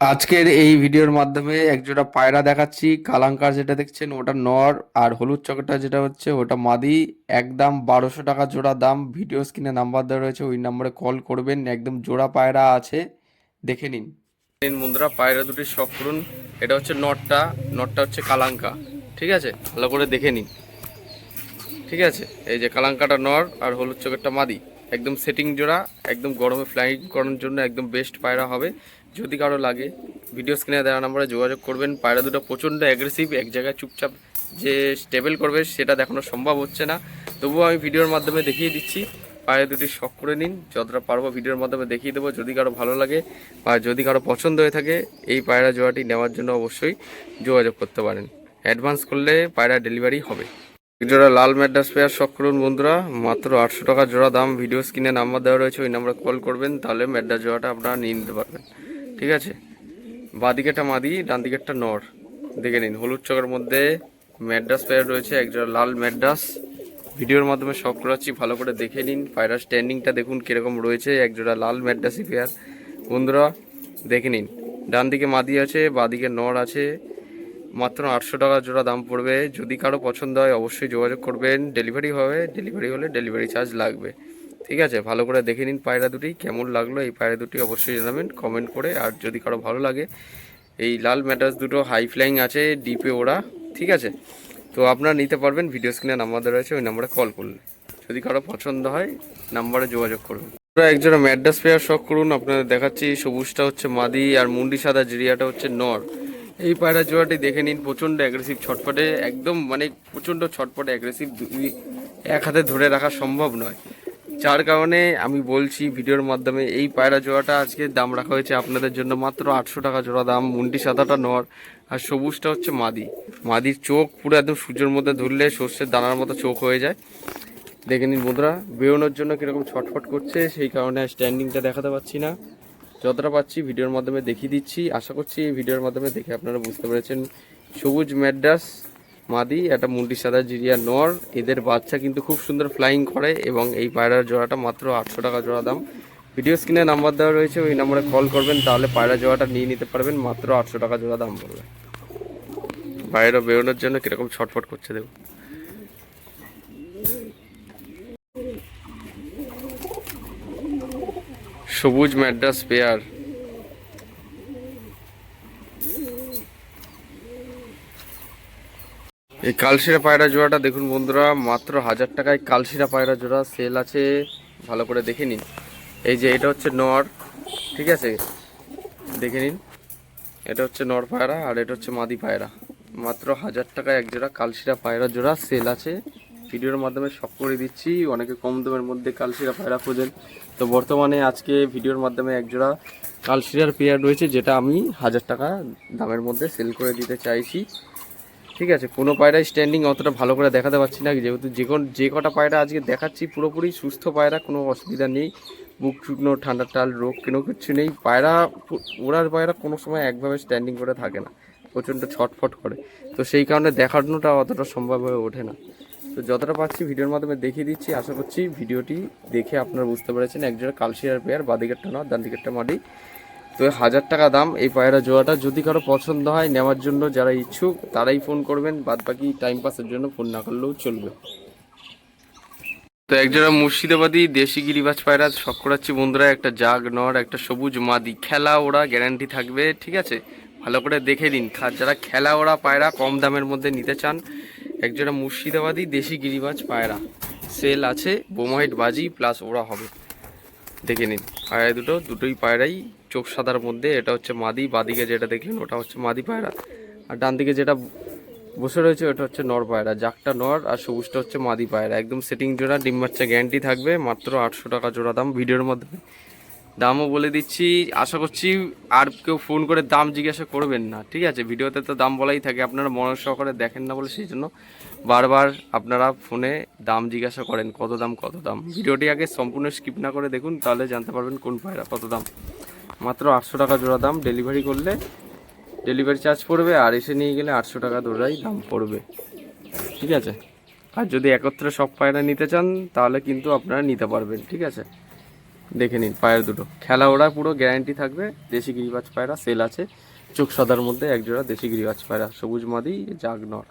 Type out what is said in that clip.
আজকের এই ভিডিওর মাধ্যমে একজোড়া পায়রা দেখাচ্ছি। কালাঙ্কার যেটা দেখছেন ওটা নর, আর হলুদ চকটা যেটা হচ্ছে ওটা মাদি। একদম 1200 টাকা জোড়া দাম। ভিডিও স্ক্রিনে নাম্বার দেওয়া রয়েছে, ওই নাম্বারে কল করবেন। একদম জোড়া পায়রা আছে, দেখে নিন। বন্ধুরা, পায়রা দুটি শখ করুন। এটা হচ্ছে নটটা, নটটা হচ্ছে কালাঙ্কা। ঠিক আছে, ভালো করে দেখে নিন। ঠিক আছে, এই যে কালাঙ্কাটা নর আর হলুদ চোখেরটা মাদি। একদম সেটিং জোড়া, একদম গরমে ফ্লাইং করার জন্য একদম বেস্ট পায়রা হবে। যদি কারো লাগে ভিডিও স্ক্রিনে দেওয়া নাম্বারে যোগাযোগ করবেন। পায়রা দুটো প্রচণ্ড অ্যাগ্রেসিভ, এক জায়গায় চুপচাপ যে স্টেবল করবে সেটা দেখানো সম্ভব হচ্ছে না, তবুও আমি ভিডিওর মাধ্যমে দেখিয়ে দিচ্ছি। পায়রা দুটি শখ করে নিন, যতটা পারবো ভিডিওর মাধ্যমে দেখিয়ে দেবো। যদি কারো ভালো লাগে বা যদি কারো পছন্দ হয়ে থাকে এই পায়রা জোড়াটি নেওয়ার জন্য অবশ্যই যোগাযোগ করতে পারেন। অ্যাডভান্স করলে পায়রা ডেলিভারি হবে। জোড়া লাল ম্যাড্রাস পেয়ার শখ করুন বন্ধুরা, মাত্র 800 টাকা জোড়া দাম। ভিডিও স্ক্রিনে নাম্বার দেওয়া রয়েছে, ওই নাম্বারে কল করবেন, তাহলে ম্যাড্রাস জোড়াটা আপনারা নিয়ে নিতে পারবেন। ঠিক আছে, বাঁদিকেরটা মাদি, ডান দিকেরটা নর। দেখে নিন, হলুদ চকের মধ্যে ম্যাড্রাস পেয়ার রয়েছে, একজোড়া লাল ম্যাড্রাস। ভিডিওর মাধ্যমে শখ করাচ্ছি, ভালো করে দেখে নিন। পায়রার স্ট্যান্ডিংটা দেখুন কীরকম রয়েছে। একজোড়া লাল ম্যাড্রাসি পেয়ার বন্ধুরা, দেখে নিন। ডান দিকে মাদি আছে, বাঁদিকে নর আছে। মাত্র 800 টাকা জোড়া দাম পড়বে। যদি কারো পছন্দ হয় অবশ্যই যোগাযোগ করবেন। ডেলিভারি হবে, ডেলিভারি হলে ডেলিভারি চার্জ লাগবে। ঠিক আছে, ভালো করে দেখে নিন পায়রা দুটি কেমন লাগলো। এই পায়রা দুটি অবশ্যই জানাবেন কমেন্ট করে। আর যদি কারো ভালো লাগে, এই লাল ম্যাটার্স দুটো হাই ফ্লাইং আছে, ডিপে ওরা। ঠিক আছে, তো আপনারা নিতে পারবেন। ভিডিও স্ক্রিনে নাম্বার দেওয়া রয়েছে, ওই নাম্বারে কল করলে যদি কারো পছন্দ হয় নাম্বারে যোগাযোগ করবেন। একজোড়া ম্যাড্রাস পেয়ার শখ করুন, আপনাদের দেখাচ্ছি। সবুজটা হচ্ছে মাদি আর মুন্ডি সাদা জিরিয়াটা হচ্ছে নর। এই পায়রা জোড়াটি দেখে নিন, প্রচণ্ড অ্যাগ্রেসিভ ছটফটে, একদম মানে প্রচণ্ড ছটফটে অ্যাগ্রেসিভ। এক হাতে ধরে রাখা সম্ভব নয়, যার কারণে আমি বলছি ভিডিওর মাধ্যমে এই পায়রা জোড়াটা আজকে দাম রাখা হয়েছে আপনাদের জন্য মাত্র 800 টাকা জোড়া দাম। মুন্ডি সাদাটা নর আর সবুজটা হচ্ছে মাদি। মাদির চোখ পুরো একদম সূর্যের মধ্যে ধরলে সর্ষের দানার মতো চোখ হয়ে যায়। দেখে নিন বন্ধুরা, বেরোনোর জন্য কীরকম ছটফট করছে, সেই কারণে স্ট্যান্ডিংটা দেখাতে পাচ্ছি না। যতটা পাচ্ছি ভিডিওর মাধ্যমে দেখিয়ে দিচ্ছি। আশা করছি এই ভিডিওর মাধ্যমে দেখে আপনারা বুঝতে পেরেছেন। সবুজ ম্যাড্রাস মাদি, একটা মুন্ডি সাদা জিরিয়া নর। এদের বাচ্চা কিন্তু খুব সুন্দর ফ্লাইং করে, এবং এই পায়রার জোড়াটা মাত্র 800 টাকা জোড়া দাম। ভিডিও স্ক্রিনে নাম্বার দেওয়া রয়েছে, ওই নাম্বারে কল করবেন, তাহলে পায়রা জোড়াটা নিয়ে নিতে পারবেন। মাত্র 800 টাকা জোড়া দাম পড়বে। বাইরে বেরোনোর জন্য কীরকম ছটফট করছে দেখুন। সবুজ ম্যাড্রাস পেয়ার। এই কালশিরা পায়রা জোড়াটা দেখুন বন্ধুরা, মাত্র 1000 টাকায় কালশিরা পায়রা জোড়া সেল আছে। ভালো করে দেখে নিন। এই যে এটা হচ্ছে নর, ঠিক আছে, দেখে নিন। এটা হচ্ছে নর পায়রা আর এটা হচ্ছে মাদি পায়রা। মাত্র 1000 টাকায় এক জোড়া কালশিরা পায়রা জোড়া সেল আছে। ভিডিওর মাধ্যমে শখ করে দিচ্ছি। অনেকে কম দামের মধ্যে কালশিরা পায়রা খোঁজেন, তো বর্তমানে আজকে ভিডিওর মাধ্যমে এক জোড়া কালশিরার পেয়ার রয়েছে, যেটা আমি 1000 টাকা দামের মধ্যে সেল করে দিতে চাইছি। ঠিক আছে, কোনো পায়রা স্ট্যান্ডিং অতটা ভালো করে দেখাতে পারছি না, যেহেতু যে কটা পায়রা আজকে দেখাচ্ছি পুরোপুরি সুস্থ পায়রা, কোনো অসুবিধা নেই। বুক শুকনো, ঠান্ডা টাল রোগ কোনো কিছু নেই। পায়রা ওড়ার পায়রা কোনো সময় একভাবে স্ট্যান্ডিং করে থাকে না, প্রচণ্ড ছটফট করে। তো সেই কারণে দেখানোটা অতটা সম্ভব হয়ে ওঠে না। তো যতটা পাচ্ছি ভিডিওর মাধ্যমে দেখিয়ে দিচ্ছি। আশা করছি ভিডিওটি দেখে আপনারা বুঝতে পেরেছেন। একজোড়া কালশিয়ার পেয়ার, বাদিকেরটা নয়, ডান দিকেরটা মাদি। তো 1000 টাকা দাম এই পায়রা জোড়াটা। যদি কারো পছন্দ হয় নেওয়ার জন্য, যারা ইচ্ছুক তারাই ফোন করবেন, বাদ বাকি টাইম পাসের জন্য ফোন না করলেও চলবে। তো একজোড়া মুর্শিদাবাদী দেশি গিরিবাজ পায়রা শখ করাচ্ছি বন্ধুরা, একটা জাগ নর, একটা সবুজ মাদি। খেলা ওরা গ্যারান্টি থাকবে, ঠিক আছে, ভালো করে দেখে নিন। যারা খেলা ওরা পায়রা কম দামের মধ্যে নিতে চান, একজোড়া মুর্শিদাবাদী দেশি গিরিবাজ পায়রা সেল আছে। বোমাইট বাজি প্লাস ওরা হবে, দেখে নিন। পায়রা দুটোই পায়রাই চোখ সাদার মধ্যে। এটা হচ্ছে মাদি, বাদিকে যেটা দেখলেন ওটা হচ্ছে মাদি পায়রা, আর ডান দিকে যেটা বসে রয়েছে ওটা হচ্ছে নর পায়রা। জাকটা নর আর সবুজটা হচ্ছে মাদি পায়রা। একদম সেটিং জোড়া, ডিম বাচ্চা গ্যারান্টি থাকবে। মাত্র 800 টাকা জোড়া দাম। ভিডিওর মাধ্যমে দামও বলে দিচ্ছি। আশা করছি আর কেউ ফোন করে দাম জিজ্ঞাসা করবেন না, ঠিক আছে। ভিডিওতে তো দাম বলাই থাকে, আপনারা মন সহকারে দেখেন না বলে সেই জন্য বারবার আপনারা ফোনে দাম জিজ্ঞাসা করেন, কত দাম কত দাম। ভিডিওটি আগে সম্পূর্ণ স্কিপ না করে দেখুন, তাহলে জানতে পারবেন কোন পায়রা কত দাম। মাত্র 800 টাকা জোড়া দাম। ডেলিভারি করলে ডেলিভারি চার্জ পড়বে, আর এসে নিয়ে গেলে 800 টাকা জোড়াই দাম পড়বে, ঠিক আছে। আর যদি একত্রে সব পায়রা নিতে চান তাহলে কিন্তু আপনারা নিতে পারবেন, ঠিক আছে। দেখে নিন পায়রা দুটো, খেলা ওরা পুরো গ্যারান্টি থাকবে। দেশি গিরিবাজ পায়রা সেল আছে, চোখ সাদার মধ্যে একজোড়া দেশি গিরিবাজ পায়রা, সবুজ মাদি জাগ নর।